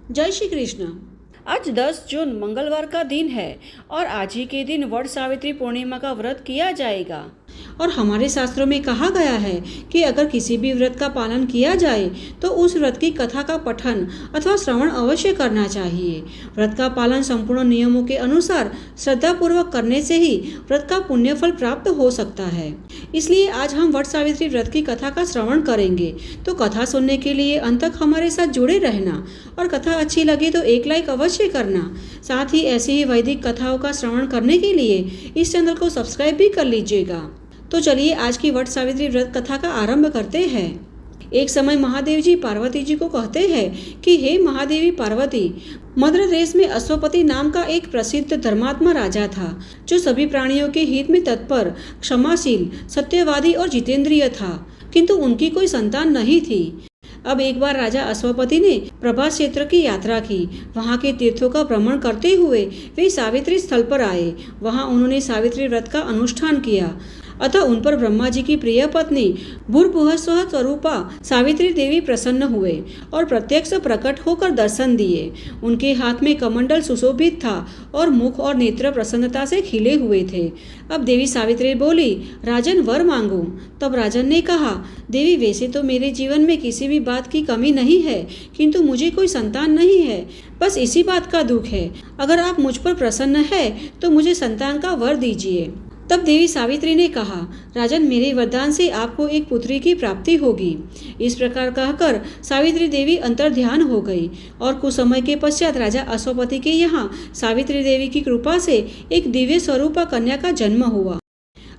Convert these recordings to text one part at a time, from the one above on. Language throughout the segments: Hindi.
जय श्री कृष्ण। आज 10 जून मंगलवार का दिन है और आज ही के दिन वट सावित्री पूर्णिमा का व्रत किया जाएगा। और हमारे शास्त्रों में कहा गया है कि अगर किसी भी व्रत का पालन किया जाए तो उस व्रत की कथा का पठन अथवा श्रवण अवश्य करना चाहिए। व्रत का पालन संपूर्ण नियमों के अनुसार श्रद्धापूर्वक करने से ही व्रत का पुण्य फल प्राप्त हो सकता है। इसलिए आज हम वट सावित्री व्रत की कथा का श्रवण करेंगे। तो कथा सुनने के लिए अंत तक हमारे साथ जुड़े रहना और कथा अच्छी लगे तो एक लाइक अवश्य करना। साथ ही ऐसी ही वैदिक कथाओं का श्रवण करने के लिए इस चैनल को सब्सक्राइब भी कर लीजिएगा। तो चलिए आज की वट सावित्री व्रत कथा का आरंभ करते हैं। एक समय महादेव जी पार्वती जी को कहते हैं कि हे महादेवी पार्वती, मध्य देश में अश्वपति नाम का एक प्रसिद्ध धर्मात्मा राजा था जो सभी प्राणियों के हित में तत्पर, क्षमाशील, सत्यवादी और जितेंद्रिय था, किंतु उनकी कोई संतान नहीं थी। अब एक बार राजा अश्वपति ने प्रभास क्षेत्र की यात्रा की। वहां के तीर्थों का भ्रमण करते हुए वे सावित्री स्थल पर आए। वहां उन्होंने सावित्री व्रत का अनुष्ठान किया। अतः उन पर ब्रह्मा जी की प्रिय पत्नी भूर्भुवस्सुः स्वरूपा सावित्री देवी प्रसन्न हुए और प्रत्यक्ष प्रकट होकर दर्शन दिए। उनके हाथ में कमंडल सुशोभित था और मुख और नेत्र प्रसन्नता से खिले हुए थे। अब देवी सावित्री बोली, राजन वर मांगो। तब राजन ने कहा, देवी वैसे तो मेरे जीवन में किसी भी बात की कमी नहीं है, किंतु मुझे कोई संतान नहीं है, बस इसी बात का दुख है। अगर आप मुझ पर प्रसन्न है तो मुझे संतान का वर दीजिए। तब देवी सावित्री ने कहा, राजन मेरे वरदान से आपको एक पुत्री की प्राप्ति होगी। इस प्रकार कहकर सावित्री देवी अंतर्ध्यान हो गई और कुछ समय के पश्चात राजा अश्वपति के यहाँ सावित्री देवी की कृपा से एक दिव्य स्वरूपा कन्या का जन्म हुआ।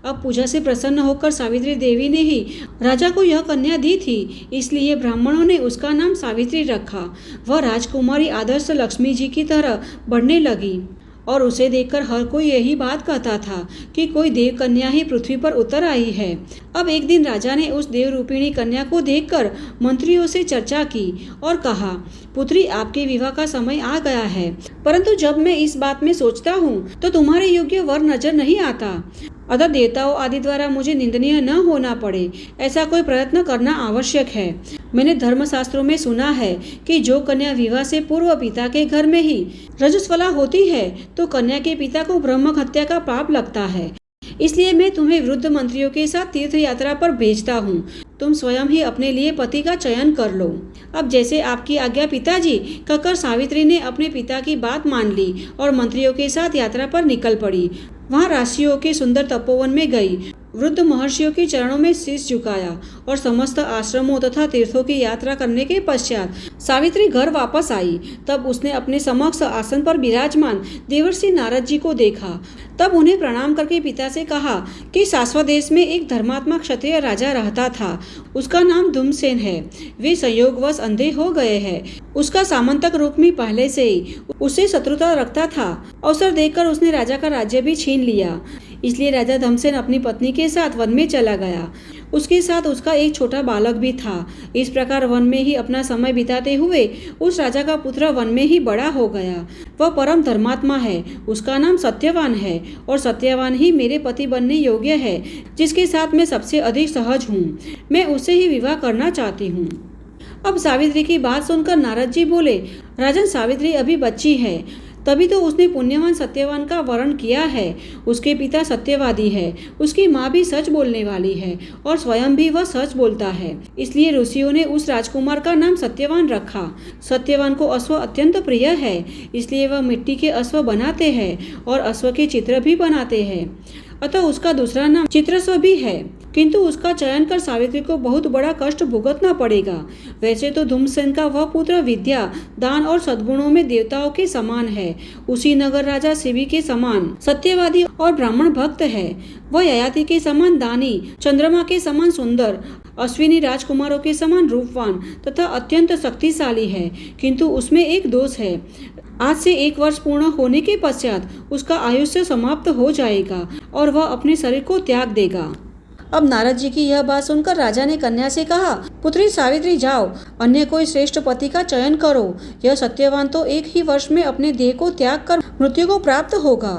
अब पूजा से प्रसन्न होकर सावित्री देवी ने ही राजा को यह कन्या दी थी, इसलिए ब्राह्मणों ने उसका नाम सावित्री रखा। वह राजकुमारी आदर्श लक्ष्मी जी की तरह बढ़ने लगी और उसे देखकर हर कोई यही बात कहता था कि कोई देव कन्या ही पृथ्वी पर उतर आई है। अब एक दिन राजा ने उस देव रूपिणी कन्या को देखकर मंत्रियों से चर्चा की और कहा, पुत्री आपके विवाह का समय आ गया है, परंतु जब मैं इस बात में सोचता हूँ तो तुम्हारे योग्य वर नजर नहीं आता। अतः देवताओं आदि द्वारा मुझे निंदनीय न होना पड़े, ऐसा कोई प्रयत्न करना आवश्यक है। मैंने धर्मशास्त्रों में सुना है कि जो कन्या विवाह से पूर्व पिता के घर में ही रजस्वला होती है तो कन्या के पिता को ब्रह्म हत्या का पाप लगता है। इसलिए मैं तुम्हें वृद्ध मंत्रियों के साथ तीर्थ यात्रा पर भेजता हूँ। तुम स्वयं ही अपने लिए पति का चयन कर लो। अब जैसे आपकी आज्ञा पिताजी, कहकर सावित्री ने अपने पिता की बात मान ली और मंत्रियों के साथ यात्रा पर निकल पड़ी। वहाँ राशियों के सुंदर तपोवन में गई, वृद्ध महर्षियों के चरणों में शीश झुकाया और समस्त आश्रमों तथा तीर्थों की यात्रा करने के पश्चात सावित्री घर वापस आई। तब उसने अपने समक्ष आसन पर विराजमान देवर्षि नारद जी को देखा। तब उन्हें प्रणाम करके पिता से कहा कि शाश्वत देश में एक धर्मात्मा क्षत्रिय राजा रहता था, उसका नाम धूमसेन है। वे संयोगवश अंधे हो गए हैं। उसका सामंतक रुक्मी पहले से ही उससे शत्रुता रखता था। अवसर देखकर उसने राजा का राज्य भी छीन लिया। इसलिए राजा धमसेन अपनी पत्नी के साथ वन में चला गया। उसके साथ उसका एक छोटा बालक भी था। इस प्रकार वन में ही अपना समय बिताते हुए उस राजा का पुत्र वन में ही बड़ा हो गया। वह परम धर्मात्मा है, उसका नाम सत्यवान है और सत्यवान ही मेरे पति बनने योग्य है, जिसके साथ मैं सबसे अधिक सहज हूँ। मैं उससे ही विवाह करना चाहती हूँ। अब सावित्री की बात सुनकर नारद जी बोले, राजन सावित्री अभी बच्ची है, तभी तो उसने पुण्यवान सत्यवान का वर्ण किया है। उसके पिता सत्यवादी है, उसकी माँ भी सच बोलने वाली है और स्वयं भी वह सच बोलता है। इसलिए ऋषियों ने उस राजकुमार का नाम सत्यवान रखा। सत्यवान को अश्व अत्यंत प्रिय है, इसलिए वह मिट्टी के अश्व बनाते हैं और अश्व के चित्र भी बनाते हैं। अतः उसका दूसरा नाम चित्रस्व भी है, किंतु उसका चयन कर सावित्री को बहुत बड़ा कष्ट भुगतना पड़ेगा। वैसे तो धूमसेन का वह पुत्र विद्या, दान और सद्गुणों में देवताओं के समान है। उसी नगर राजा शिवी के समान सत्यवादी और ब्राह्मण भक्त है। वह ययाति के समान दानी, चंद्रमा के समान सुंदर, अश्विनी राजकुमारों के समान रूपवान तथा अत्यंत शक्तिशाली है। किंतु उसमें एक दोष है, आज से 1 वर्ष पूर्ण होने के पश्चात उसका आयुष्य समाप्त हो जाएगा और वह अपने शरीर को त्याग देगा। अब नारद जी की यह बात सुनकर राजा ने कन्या से कहा, पुत्री सावित्री जाओ, अन्य कोई श्रेष्ठ पति का चयन करो। यह सत्यवान तो 1 ही वर्ष में अपने देह को त्याग कर मृत्यु को प्राप्त होगा।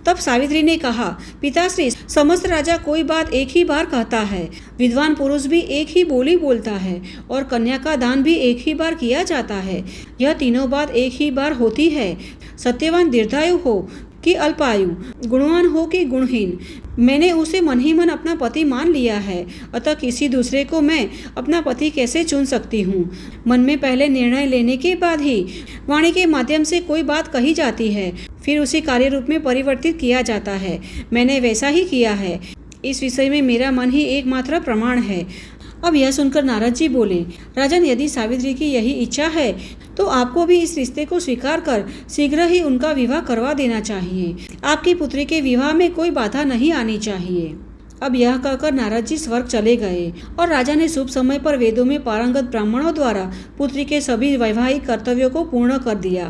तब सावित्री ने कहा, पिताश्री, समस्त राजा कोई बात एक ही बार कहता है, विद्वान पुरुष भी एक ही बोली बोलता है और कन्या का दान भी एक ही बार किया जाता है। यह तीनों बात एक ही बार होती है। सत्यवान दीर्घायु हो कि अल्पायु, गुणवान हो कि गुणहीन, मैंने उसे मन ही मन अपना पति मान लिया है। अतः किसी दूसरे को मैं अपना पति कैसे चुन सकती हूँ? मन में पहले निर्णय लेने के बाद ही वाणी के माध्यम से कोई बात कही जाती है, फिर उसे कार्य रूप में परिवर्तित किया जाता है। मैंने वैसा ही किया है। इस विषय में मेरा मन ही एकमात्र प्रमाण है। अब यह सुनकर नारद जी बोले, राजन, यदि सावित्री की यही इच्छा है तो आपको भी इस रिश्ते को स्वीकार कर शीघ्र ही उनका विवाह करवा देना चाहिए। आपकी पुत्री के विवाह में कोई बाधा नहीं आनी चाहिए। अब यह कहकर नारद जी स्वर्ग चले गए और राजा ने शुभ समय पर वेदों में पारंगत ब्राह्मणों द्वारा पुत्री के सभी वैवाहिक कर्तव्यों को पूर्ण कर दिया।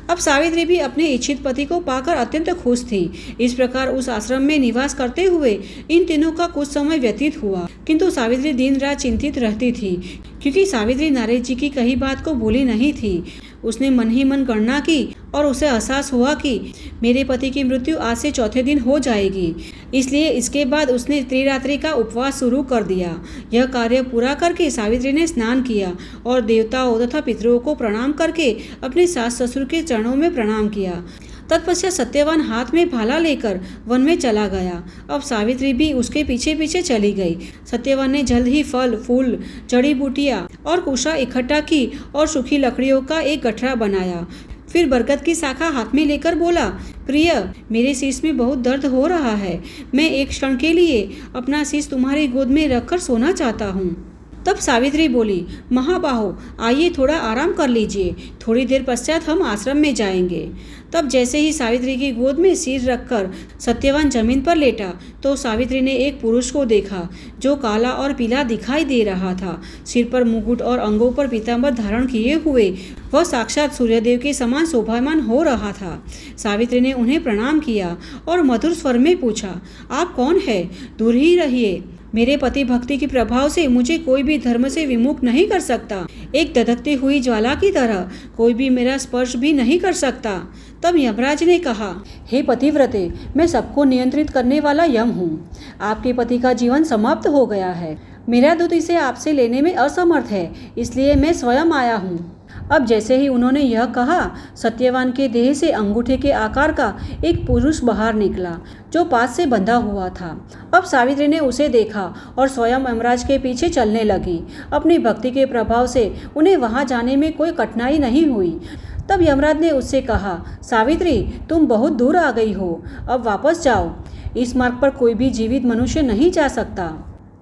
अब सावित्री भी अपने इच्छित पति को पाकर अत्यंत खुश थी। इस प्रकार उस आश्रम में निवास करते हुए इन तीनों का कुछ समय व्यतीत हुआ, किंतु सावित्री दिन रात चिंतित रहती थी, क्योंकि सावित्री नारद जी की कही बात को भूली नहीं थी। उसने मन ही मन गणना की और उसे एहसास हुआ कि मेरे पति की मृत्यु आज से चौथे दिन हो जाएगी। इसलिए इसके बाद उसने त्रिरात्रि का उपवास शुरू कर दिया। यह कार्य पूरा करके सावित्री ने स्नान किया और देवताओं तथा पितरों को प्रणाम करके अपने सास ससुर के चरणों में प्रणाम किया। तत्पश्चात सत्यवान हाथ में भाला लेकर वन में चला गया। अब सावित्री भी उसके पीछे पीछे चली गई। सत्यवान ने जल्द ही फल, फूल, जड़ी बूटियां और कुशा इकट्ठा की और सूखी लकड़ियों का एक गठरा बनाया। फिर बरगद की शाखा हाथ में लेकर बोला, प्रिय, मेरे शीश में बहुत दर्द हो रहा है। मैं एक क्षण के लिए अपना शीश तुम्हारी गोद में रखकर सोना चाहता हूँ। तब सावित्री बोली, महाबाहो, आइए थोड़ा आराम कर लीजिए, थोड़ी देर पश्चात हम आश्रम में जाएंगे। तब जैसे ही सावित्री की गोद में सिर रखकर सत्यवान जमीन पर लेटा तो सावित्री ने एक पुरुष को देखा जो काला और पीला दिखाई दे रहा था। सिर पर मुकुट और अंगों पर पीतांबर धारण किए हुए वह साक्षात सूर्यदेव के समान शोभायमान हो रहा था। सावित्री ने उन्हें प्रणाम किया और मधुर स्वर में पूछा, आप कौन है? दूर ही रहिए, मेरे पति भक्ति के प्रभाव से मुझे कोई भी धर्म से विमुख नहीं कर सकता। एक धधकती हुई ज्वाला की तरह कोई भी मेरा स्पर्श भी नहीं कर सकता। तब यमराज ने कहा, हे पतिव्रते, मैं सबको नियंत्रित करने वाला यम हूँ। आपके पति का जीवन समाप्त हो गया है। मेरा दूत इसे आपसे लेने में असमर्थ है, इसलिए मैं स्वयं आया हूँ। अब जैसे ही उन्होंने यह कहा, सत्यवान के देह से अंगूठे के आकार का एक पुरुष बाहर निकला जो पास से बंधा हुआ था। अब सावित्री ने उसे देखा और स्वयं यमराज के पीछे चलने लगी। अपनी भक्ति के प्रभाव से उन्हें वहां जाने में कोई कठिनाई नहीं हुई। तब यमराज ने उससे कहा, सावित्री, तुम बहुत दूर आ गई हो, अब वापस जाओ। इस मार्ग पर कोई भी जीवित मनुष्य नहीं जा सकता।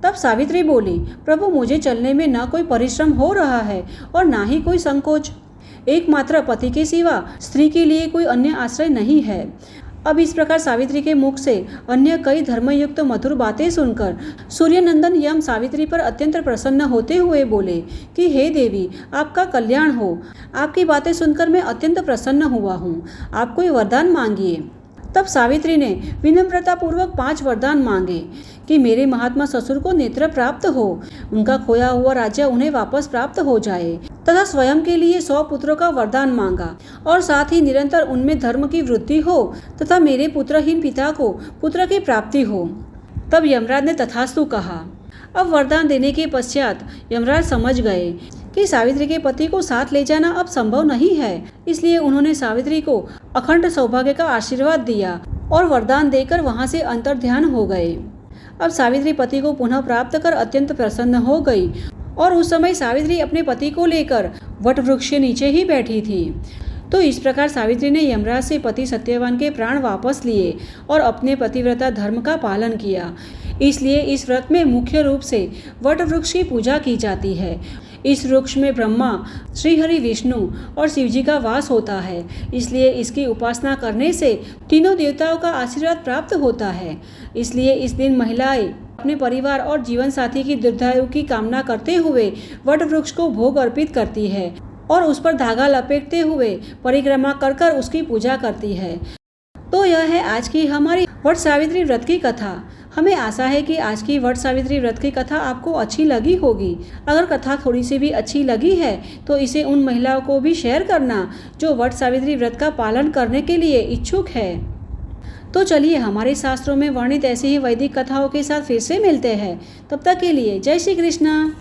तब सावित्री बोली, प्रभु, मुझे चलने में न कोई परिश्रम हो रहा है और ना ही कोई संकोच। एकमात्र पति के सिवा स्त्री के लिए कोई अन्य आश्रय नहीं है। अब इस प्रकार सावित्री के मुख से अन्य कई धर्मयुक्त मधुर बातें सुनकर सूर्यनंदन यम सावित्री पर अत्यंत प्रसन्न होते हुए बोले कि हे देवी, आपका कल्याण हो। आपकी बातें सुनकर मैं अत्यंत प्रसन्न हुआ हूँ। आप कोई वरदान मांगिए। तब सावित्री ने विनम्रता पूर्वक 5 वरदान मांगे कि मेरे महात्मा ससुर को नेत्र प्राप्त हो, उनका खोया हुआ राज्य उन्हें वापस प्राप्त हो जाए, तथा स्वयं के लिए 100 पुत्रों का वरदान मांगा और साथ ही निरंतर उनमें धर्म की वृद्धि हो तथा मेरे पुत्रहीन पिता को पुत्र की प्राप्ति हो। तब यमराज ने तथास्तु कहा। अब वरदान देने के पश्चात यमराज समझ गए कि सावित्री के पति को साथ ले जाना अब संभव नहीं है, इसलिए उन्होंने सावित्री को अखंड सौभाग्य का आशीर्वाद दिया और वरदान देकर वहां से अंतर्ध्यान हो गए। अब सावित्री पति को पुनः प्राप्त कर अत्यंत प्रसन्न हो गई और उस समय सावित्री अपने पति को लेकर वट वृक्ष के नीचे ही बैठी थी। तो इस प्रकार सावित्री ने यमराज से पति सत्यवान के प्राण वापस लिए और अपने पतिव्रता धर्म का पालन किया। इसलिए इस व्रत में मुख्य रूप से वट वृक्ष की पूजा की जाती है। इस वृक्ष में ब्रह्मा, श्रीहरि, विष्णु और शिवजी का वास होता है, इसलिए इसकी उपासना करने से तीनों देवताओं का आशीर्वाद प्राप्त होता है। इसलिए इस दिन महिलाएं अपने परिवार और जीवन साथी की दीर्घायु की कामना करते हुए वट वृक्ष को भोग अर्पित करती है और उस पर धागा लपेटते हुए परिक्रमा कर कर उसकी पूजा करती है। तो यह है आज की हमारी वट सावित्री व्रत की कथा। हमें आशा है कि आज की वट सावित्री व्रत की कथा आपको अच्छी लगी होगी। अगर कथा थोड़ी सी भी अच्छी लगी है तो इसे उन महिलाओं को भी शेयर करना जो वट सावित्री व्रत का पालन करने के लिए इच्छुक है। तो चलिए हमारे शास्त्रों में वर्णित ऐसी ही वैदिक कथाओं के साथ फिर से मिलते हैं। तब तक के लिए जय श्री कृष्ण।